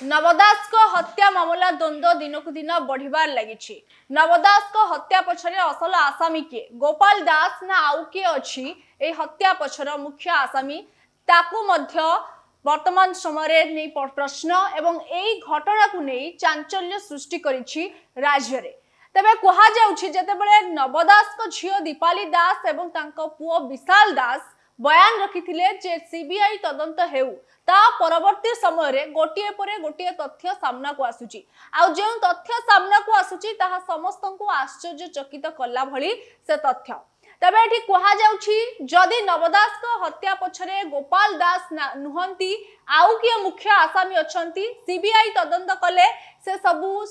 नवदास को हत्या मामला द्वंद्व दिनकु दिन बढ़िबार लगी। नवदास को हत्या पछरे असल आसामी किए गोपाल दास ना आउ किए अछि ए हत्या पछर मुख्य आसामी ताकू मध्य वर्तमान समय नहीं प्रश्न एवं एई घटना को नहीं चांचल्य सृष्टि करिछि राज्य रे। तेबे कहा जाउछि जेतेबेले नवदास को झियो दीपाली दास एवं तांको पुओ विशाल दास बयान रखिथिले जे सीबीआई तदंत हेउ ता परवर्ती समय रे गोटिए परे गोटिए तथ्य सामना को आसुची आ जे तथ्य सामना को आसुची ताहा समस्तंकु आश्चर्यचकित कला भली से तथ्य। तबे एठी कहा जाउछि जदि नवदास को हत्या पछरे गोपाल दास नुहंती आउ किए मुख्य आसामी अछंती सीबीआई तदंत कले से सबु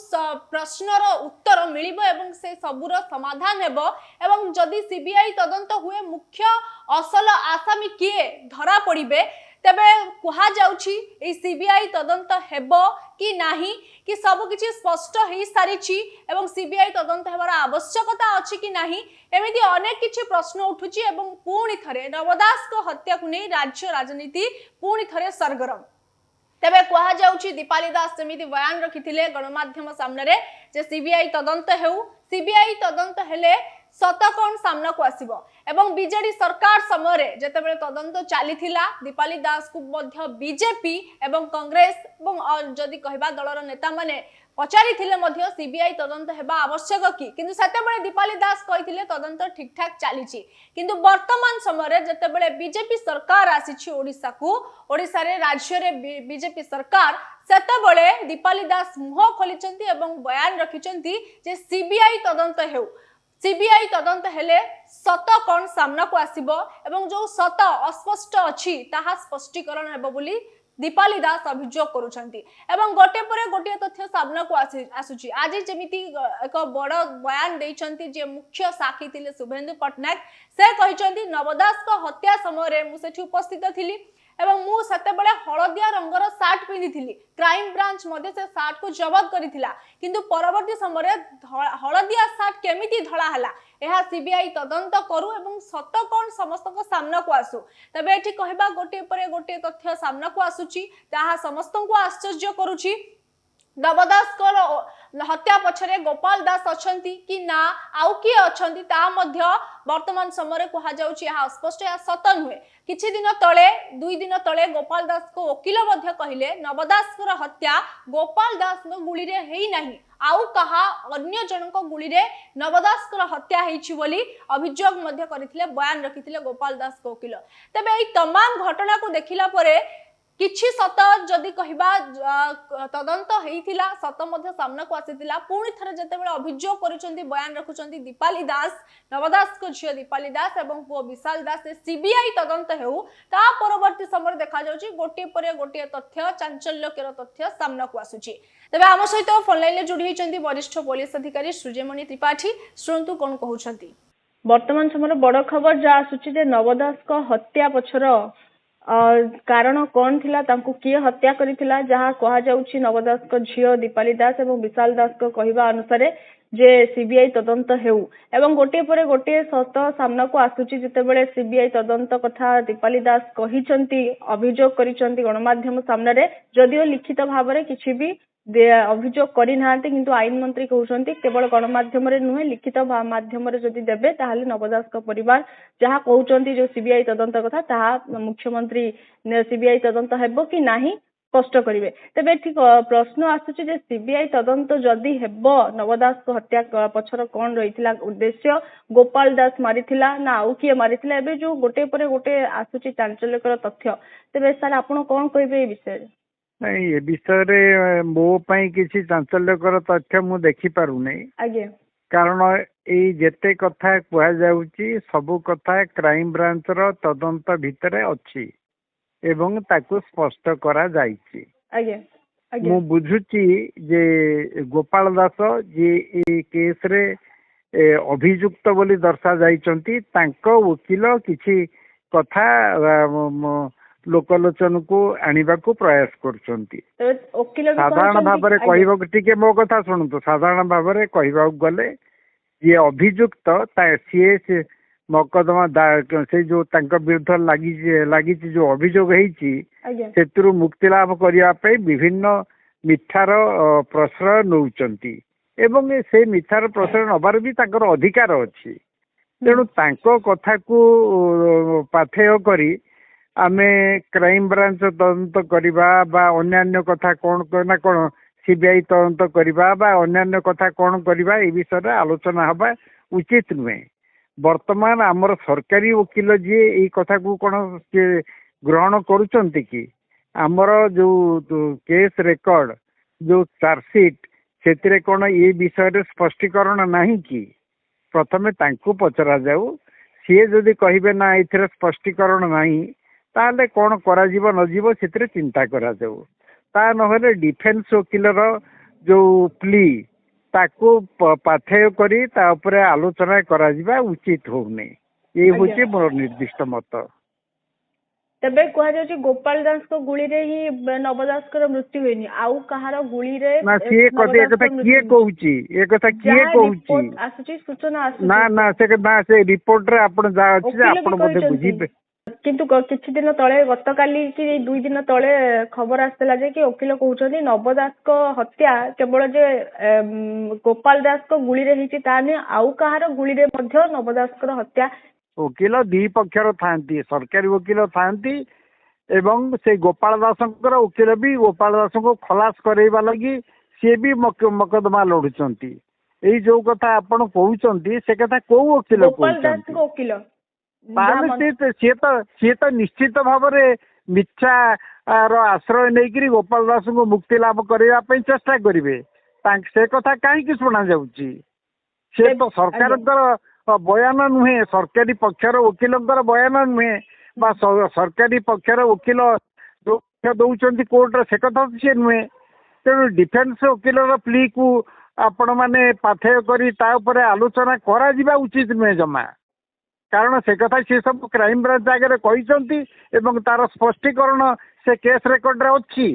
प्रश्नर उत्तर मिलिबो एवं से सबुर समाधान हेबो एवं जदि सीबीआई तदंत हुए मुख्य असल आसामी किए धरा पड़िबे तेबे कहा जाउछि ए सीबीआई तदंत हेबो कि नाही कि सब किछि स्पष्ट हेई सारिछि एवं सीबीआई तदंत हेबार आवश्यकता अछि कि नाही एमिति अनेक किछि प्रश्न उठुछि एवं पुणी थरे नवदास को हत्या को नै राज्य राजनीति पुणी थरे सरगरम। तेबे कहा जाउछि दीपाली दास समिति बयान रखिथिले गणमाध्यम सामने रे जे सीबीआई तदंत हेउ सीबीआई तदंत हेले सत कौन सामना को आसीबो एवं बीजेडी सरकार समय रे जेतेबेले तदंत चलीथिला दीपाली दास को मध्य बीजेपी एवं कांग्रेस एवं जदि कहबा दलर नेता माने पचारि थिले मध्य सीबीआई तदंत हेबा आवश्यक कि किंतु सेतेबेले दीपाली दास कहिथिले तदंत ठीक ठाक चलीछि किंतु वर्तमान समय रे जेतेबेले बीजेपी सरकार आसीछि ओडिसा को ओडिसा रे राज्य रे बीजेपी सरकार सेतेबेले दीपाली दास मुह खोलिचंती एवं बयान रखिचंती जे सीबीआई तदंत हेउ सीबीआई तदंत हेले सत कौन सामना को आसीबो एवं जो सत अस्पष्ट अछि ताहा स्पष्टीकरण हेबो बोली दीपाली दास अभियोग करूछंती एवं गोटे परे गोटे तथ्य सामना को आसुची आज जेमिति एक बड़ बयान देइछंती जे मुख्य साक्षी थिले शुभेंदु पटनायक से कहिछंती नवदास को हत्या समय रे मु सेठी उपस्थित थिली एवं मु सेतेबेले हळदिया रंगर सार्ट पिंधिथिली क्राइम ब्रांच मध्ये से सार्ट को जब्त करिथिला किंतु परवर्ती समय हळदिया सार्ट केमिति धळा हला एहा सीबीआई तदंत करू एवं सत कोन समस्त को सामना को आसु तबे एठी कहबा गोटे परे गोटे तथ्य सामना को आसुची ताहा समस्त को आश्चर्य करूची। नवदास को हत्या पछरे गोपाल दास अछंती कि ना आउ किए अछंती ता मध्य वर्तमान समय कहा जाउची या स्पष्ट या सत नुहे किछि दिन तळे दुई दिन तळे गोपाल दास को वकील मध्य कहिले नवदास को हत्या गोपाल दास को गुली रे हेई नाही आउ कहा अन्य जनक गुली रे नवदास को हत्या हेछि बोली अभियोग मध्य करिथिले बयान रखिथिले गोपाल दास को वकील। तबे एई तमाम घटना को देखिला परे किछि सत जदि कहबा तदंत हेइथिला सत मध्य सामना को आसीथिला पुणी थरे जेतेबेले अभियोग करिसंती बयान रखुचंती दीपाली दास नवदास को झियो दीपाली दास एवं पुओ विशाल दास सीबीआई तदंत हेउ ता परवर्ती समय देखा जाउची गोटे परे गोटे तथ्य चांचल्यकर तथ्य सामना को आसुची। तबे आम सहित फोन लाइन ले जुड़ी होइचंती वरिष्ठ पुलिस अधिकारी सूर्यमणि त्रिपाठी सुनतु कोन कहउचंती। वर्तमान समय बड़ खबर जा आसुची जे नवदास को हत्या पछर कारण कौन थिला तांको किए हत्या करिथिला जहा कहा जाउछि नवदास को झियो दीपाली दास एवं विशाल दास को कहिबा अनुसार जे सीबीआई तदंत हेउ एवं गोटे परे गोटे सत सामना को आसुछि जेतेबेले सीबीआई तदंत कथा दीपाली दास कहिचंती अभियोग करिचंती गणमाध्यम सामने रे जदिओ लिखित भाव रे किछि भी अभियोग करि नाहंती किंतु आईन मंत्री कहउछंती केवल गणमाध्यम रे नुहे लिखित माध्यम रे जदि देबे ताहाले नवदास को परिवार जहा कहउछंती जो सीबीआई तदंत कथा ताहा मुख्यमंत्री सीबीआई तदंत हेबो कि नाही स्पष्ट करिवे। तबे ठीक प्रश्न आसुछि जे सीबीआई तदंत जदि हेबो नवदास को हत्या पछर कोन रहिथिला उद्देश्य गोपाल दास मारिथिला ना आउ किए मारिथिला एबे जो गोटे परे गोटे आसुछि चांचल्यकर तथ्य तबे सर आपण कोन कहिबे ए विषय नहीं ए विषय मो पई किसी चांचल्यकर तथ्य मु देखि पारु नै आगे कारण एई जेते कथा कुआ जाउची सबु कथा क्राइम ब्रांच रो तदंत भितरे अछि एवं ताकू स्पष्ट करा जाईची। आगे आगे मु बुझुची जे गोपाल दास जे ए केस रे अभियुक्त बोली दर्शा जाईचंती तांको वकील किछि कथा लोकलोचन को आनिबा को प्रयास करचंती। साधारण भाव में कहबा टिके मो कथा सुनतु साधारण भाव में कहबा गले ये अभियुक्त सी मकदमा से जो तांका विरुद्ध लागी जो अभियोग हेची सेतुरु मुक्ति लाभ करिया पे विभिन्न ମିଥ୍ୟାର ପ୍ରଶ୍ରୟ ନେଉଛନ୍ତି ଏବଂ ସେ ମିଥ୍ୟାର ପ୍ରଶ୍ରୟ ନେବାର ବି ତାଙ୍କର ଅଧିକାର ଅଛି। ତେଣୁ ତାଙ୍କ କଥାକୁ ପାଥେୟ କରି ଆମେ କ୍ରାଇମ ବ୍ରାଞ୍ଚ ତଦନ୍ତ କରିବା ବା ଅନ୍ୟାନ୍ୟ କଥା କ'ଣ ନା କ'ଣ ସିବିଆଇ ତଦନ୍ତ କରିବା ବା ଅନ୍ୟାନ୍ୟ କଥା କ'ଣ କରିବା ଏ ବିଷୟରେ ଆଲୋଚନା ହେବା ଉଚିତ ନୁହେଁ। ବର୍ତ୍ତମାନ ଆମର ସରକାରୀ ଓକିଲ ଯିଏ ଏଇ କଥାକୁ କ'ଣ ସିଏ ଗ୍ରହଣ କରୁଛନ୍ତି କି? ଆମର ଯୋଉ କେସ୍ ରେକର୍ଡ ଯୋଉ ଚାର୍ଜସିଟ୍ ସେଥିରେ କ'ଣ ଏ ବିଷୟରେ ସ୍ପଷ୍ଟୀକରଣ ନାହିଁ କି? ପ୍ରଥମେ ତାଙ୍କୁ ପଚରା ଯାଉ, ସିଏ ଯଦି କହିବେ ନା ଏଥିରେ ସ୍ପଷ୍ଟୀକରଣ ନାହିଁ ତାହେଲେ କ'ଣ କରାଯିବ ନ ଯିବ ସେଥିରେ ଚିନ୍ତା କରାଯାଉ। ତା ନହେଲେ ଡିଫେନ୍ସ ଓକିଲର ଯୋଉ ପ୍ଲି ତାକୁ ପାଥେୟ କରି ତା ଉପରେ ଆଲୋଚନା କରାଯିବା ଉଚିତ ହଉନି। ଏଇ ହଉଛି ମୋର ନିର୍ଦ୍ଦିଷ୍ଟ ମତ। ତେବେ କୁହାଯାଉଛି ଗୋପାଳ ଦାସଙ୍କ ଗୁଳିରେ ହିଁ ନବ ଦାସଙ୍କର ମୃତ୍ୟୁ ହୋଇନି, ଆଉ କାହାର ଗୁଳିରେ ନା ସିଏ କଥା କିଏ କହୁଛି? ଏ କଥା କିଏ କହୁଛି? ଆସୁଛି ସୂଚନା ଆସୁଛି। ନା ସେ ରିପୋର୍ଟରେ ଆପଣ ଯାହା ଅଛି ଆପଣ ବୋଧେ ବୁଝିବେ। କିନ୍ତୁ କିଛି ଦିନ ତଳେ ଗତକାଲି କି 2 ଦିନ ତଳେ ଖବର ଆସିଥିଲା ଯେ କି ଓକିଲ କହୁଛନ୍ତି ନବ ଦାସଙ୍କ ହତ୍ୟା କେବଳ ଯେ ଗୋପାଳ ଦାସଙ୍କ ଗୁଳିରେ ହେଇଛି ତା ନୁହେଁ, ଆଉ କାହାର ଗୁଳିରେ ମଧ୍ୟ ନବ ଦାସଙ୍କର ହତ୍ୟା। ଓକିଲ ଦି ପକ୍ଷର ଥାନ୍ତି, ସରକାରୀ ଓକିଲ ଥାନ୍ତି ଏବଂ ସେ ଗୋପାଳ ଦାସଙ୍କର ଓକିଲ ବି ଗୋପାଳ ଦାସଙ୍କୁ ଖଲାସ କରେଇବା ଲାଗି ସିଏ ବି ମକଦ୍ଦମା ଲଢୁଛନ୍ତି। ଏଇ ଯୋଉ କଥା ଆପଣ କହୁଛନ୍ତି ସେ କଥା କୋଉ ଓକିଲ କହୁଛନ୍ତି? ଓକିଲ ତାହେଲେ ସିଏ ତ ନିଶ୍ଚିତ ଭାବରେ ମିଥ୍ୟାର ଆଶ୍ରୟ ନେଇକରି ଗୋପାଳ ଦାସଙ୍କୁ ମୁକ୍ତି ଲାଭ କରିବା ପାଇଁ ଚେଷ୍ଟା କରିବେ। ସେ କଥା କାହିଁକି ଶୁଣା ଯାଉଛି? ସେ ତ ସରକାରଙ୍କର ବୟାନ ନୁହେଁ, ସରକାରୀ ପକ୍ଷର ଓକିଲଙ୍କର ବୟାନ ନୁହେଁ ବା ସରକାରୀ ପକ୍ଷର ଓକିଲ ଦଉଛନ୍ତି କୋର୍ଟରେ ସେ କଥା ସିଏ ନୁହେଁ। ତେଣୁ ଡିଫେନ୍ସ ଓକିଲର ପ୍ଲିକୁ ଆପଣ ମାନେ ପାଥେୟ କରି ତା ଉପରେ ଆଲୋଚନା କରାଯିବା ଉଚିତ ନୁହେଁ ଜମା। କାରଣ ସେ କଥା ସିଏ ସବୁ କ୍ରାଇମ ବ୍ରାଞ୍ଚ ଆଗରେ କହିଛନ୍ତି ଏବଂ ତାର ସ୍ପଷ୍ଟୀକରଣ ସେ କେସ୍ ରେକର୍ଡରେ ଅଛି।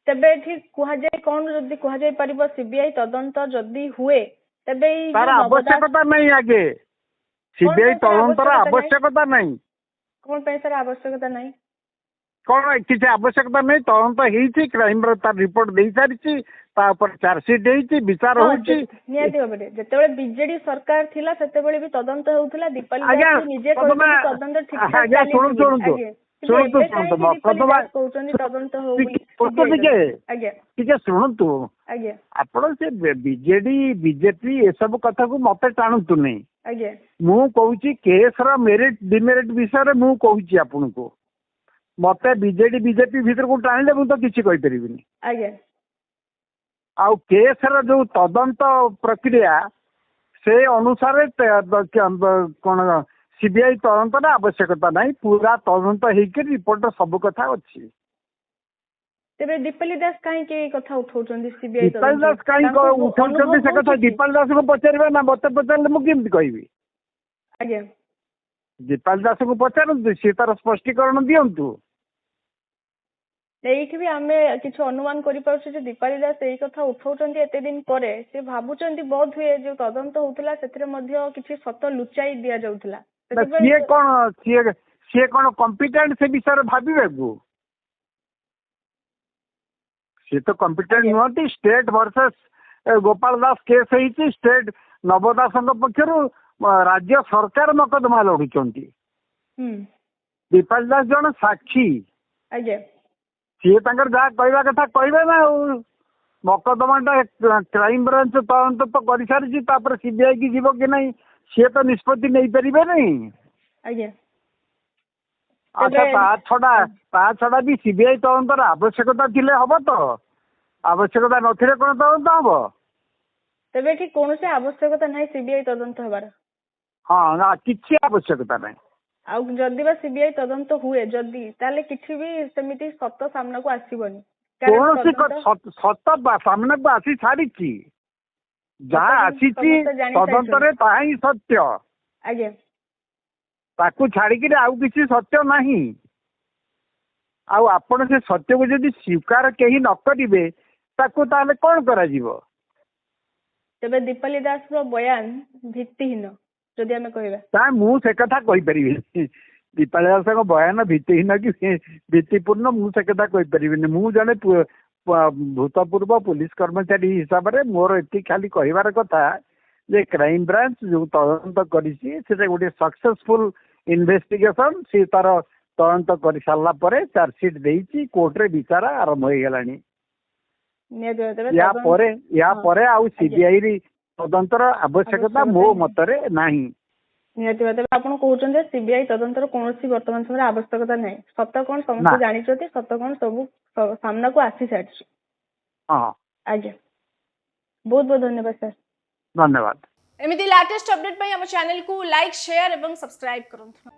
ତେବେ ଏଠି କୁହାଯାଏ କ'ଣ ଯଦି କୁହାଯାଇ ପାରିବ ସିବିଆଇ ତଦନ୍ତ ଯଦି ହୁଏ ତେବେ ତାର ଆବଶ୍ୟକତା ନାହିଁ। ଆଗେ ସିବିଆଇ ତଦନ୍ତର ଆବଶ୍ୟକତା ନାହିଁ। କ'ଣ ପାଇଁ ତାର ଆବଶ୍ୟକତା ନାହିଁ? କ'ଣ କିଛି ଆବଶ୍ୟକତା ନାହିଁ? ତଦନ୍ତ ହେଇଛି, କ୍ରାଇମ ବ୍ରାଞ୍ଚ ତାର ରିପୋର୍ଟ ଦେଇ ସାରିଛି, ତା ଉପରେ ଚାର୍ଜସିଟ୍ ହେଇଛି, ବିଚାର ହଉଛି। ନିହାତି ଭାବରେ ଯେତେବେଳେ ବିଜେଡି ସରକାର ଥିଲା ସେତେବେଳେ ବି ତଦନ୍ତ ହେଉଥିଲା। ଦୀପାଲି ଦାସ ନିଜେ କହିଛନ୍ତି ତଦନ୍ତ ଠିକଠାକ ଚାଲିଛି। ଟିକେ ଶୁଣନ୍ତୁ, ଆପଣ ସେ ବିଜେପି ଏସବୁ କଥାକୁ ମତେ ଟାଣନ୍ତୁନି। ମୁଁ କହୁଛି କେସର ମେରିଟ ଡିମେରିଟ ବିଷୟରେ ମୁଁ କହୁଛି ଆପଣଙ୍କୁ। ମତେ ବିଜେପି ଭିତରକୁ ଟାଣିଲେ ମୁଁ ତ କିଛି କହିପାରିବିନି। ଆଉ କେସର ଯୋଉ ତଦନ୍ତ ପ୍ରକ୍ରିୟା ସେ ଅନୁସାରେ କ'ଣ ସିବିଆଇ ତଦନ୍ତର ଆବଶ୍ୟକତା ନାହିଁ। ପୁରା ତଦନ୍ତ ହେଇକି ରିପୋର୍ଟ ସବୁ କଥା ଅଛି। ତେବେ ଦୀପାଲି ଦାସ କାହିଁକି ଏଇ କଥା ଉଠାଉଛନ୍ତି? ଦୀପାଲି ଦାସ କାହିଁକି ଉଠାଉଛନ୍ତି ସେ କଥା ଦୀପାଲି ଦାସଙ୍କୁ ପଚାରିବା ନା ମତେ ପଚାରିଲେ ମୁଁ କେମିତି କହିବି? ଦୀପାଲି ଦାସଙ୍କୁ ପଚାରନ୍ତୁ, ସିଏ ତାର ସ୍ପଷ୍ଟୀକରଣ ଦିଅନ୍ତୁ। ଏଇଠି ବି ଆମେ କିଛି ଅନୁମାନ କରିପାରୁଛୁ ଯେ ଦୀପାଲି ଦାସ ଏଇ କଥା ଉଠାଉଛନ୍ତି ଏତେ ଦିନ ପରେ। ସେ ଭାବୁଛନ୍ତି ବୋଧ ହୁଏ ଯୋଉ ତଦନ୍ତ ହଉଥିଲା ସେଥିରେ ମଧ୍ୟ କିଛି ସତ ଲୁଚାଇ ଦିଆଯାଉଥିଲା। ସିଏ କ'ଣ କମ୍ପିଟେଣ୍ଟ ସେ ବିଷୟରେ ଭାବିବାକୁ? ସିଏ ତ କମ୍ପିଟେଣ୍ଟ ନୁହନ୍ତି। State versus Gopal Das case ହେଇଛି, ଷ୍ଟେଟ୍ ନବ ଦାସଙ୍କ ପକ୍ଷରୁ ରାଜ୍ୟ ସରକାର ମକଦ୍ଦମା ଲଢୁଛନ୍ତି। ଦୀପାଲି ଦାସ ଜଣେ ସାକ୍ଷୀ। ସିଏ ତାଙ୍କର ଯାହା କହିବା କଥା କହିବେ ନା। ଆଉ ମକଦ୍ଦମାଟା କ୍ରାଇମ ବ୍ରାଞ୍ଚ ତଦନ୍ତ ତ କରିସାରିଛି, ତାପରେ ସିବିଆଇ କି ଯିବ କି ନାହିଁ ସିଏ ତ ନିଷ୍ପତ୍ତି ନେଇପାରିବେନି। ଆଚ୍ଛା, ତା ଛଡା ବି ସିବିଆଇ ତଦନ୍ତର ଆବଶ୍ୟକତା ଥିଲେ ହବ ତ? ଆବଶ୍ୟକତା ନଥିଲେ କ'ଣ ତଦନ୍ତ ହବ? ତେବେ ଏଠି କୌଣସି ଆବଶ୍ୟକତା ନାହିଁ ସିବିଆଇ ତଦନ୍ତ ହେବାର। ହଁ, ନା କିଛି ଆବଶ୍ୟକତା ନାହିଁ। ଆଉ ଯଦି ବା ସିବିଆଇ ତଦନ୍ତ ହୁଏ ଯଦି ତାହେଲେ କିଛି ବି ସେମିତି ସତ ସାମ୍ନାକୁ ଆସିବନି। କୌଣସି ସତ ସାମ୍ନାକୁ ଆସି ସାରିଛି। ଯାହା ଆସିଛି ତଦନ୍ତରେ ତାହା ହିଁ ସତ୍ୟ। ତାକୁ ଛାଡିକିରି ଆଉ କିଛି ସତ୍ୟ ନାହିଁ। ଆଉ ଆପଣ ସେ ସତ୍ୟକୁ ଯଦି ସ୍ୱୀକାର କେହି ନ କରିବେ ତାକୁ ତାହେଲେ କ'ଣ କରାଯିବ? ତେବେ ଦୀପାଲି ଦାସର ବୟାନ ଭିତ୍ତିହୀନ ଯଦି ଆମେ କହିବା। ମୁଁ ସେ କଥା କହିପାରିବିନି। ଦୀପାଳି ଦାସଙ୍କ ବୟାନ ଭିତ୍ତିହୀନ କି ଭିତ୍ତିପୂର୍ଣ୍ଣ ମୁଁ ସେ କଥା କହିପାରିବିନି। ମୁଁ ଜଣେ भूतपूर्व पुलिस कर्मचारी हिसाब से मोर एति खाली कहबार कथा जे क्राइम ब्रांच जो तदंत करिछि सेटा गोटे सक्सेसफुल इन्वेस्टिगेशन से तार तदंत कर सारा पर चार्जसीट देइछि कोर्ट रे विचार आरंभ हो गलानी या परे आउ सीबीआई री तदंतर आवश्यकता मो मतरे नाही। निहाती भाव आपण कहउछन जे सीबीआई तदंतर कोनोसी वर्तमान समय आवश्यकता नाही सत कोन समस्त जानिछथि सत कोन सब सामना को आसी साडछि। हां आज्ञा बहुत बहुत धन्यवाद सर। धन्यवाद। एमिति लेटेस्ट अपडेट पई हम चैनल को लाइक शेयर एवं सब्सक्राइब करंतु।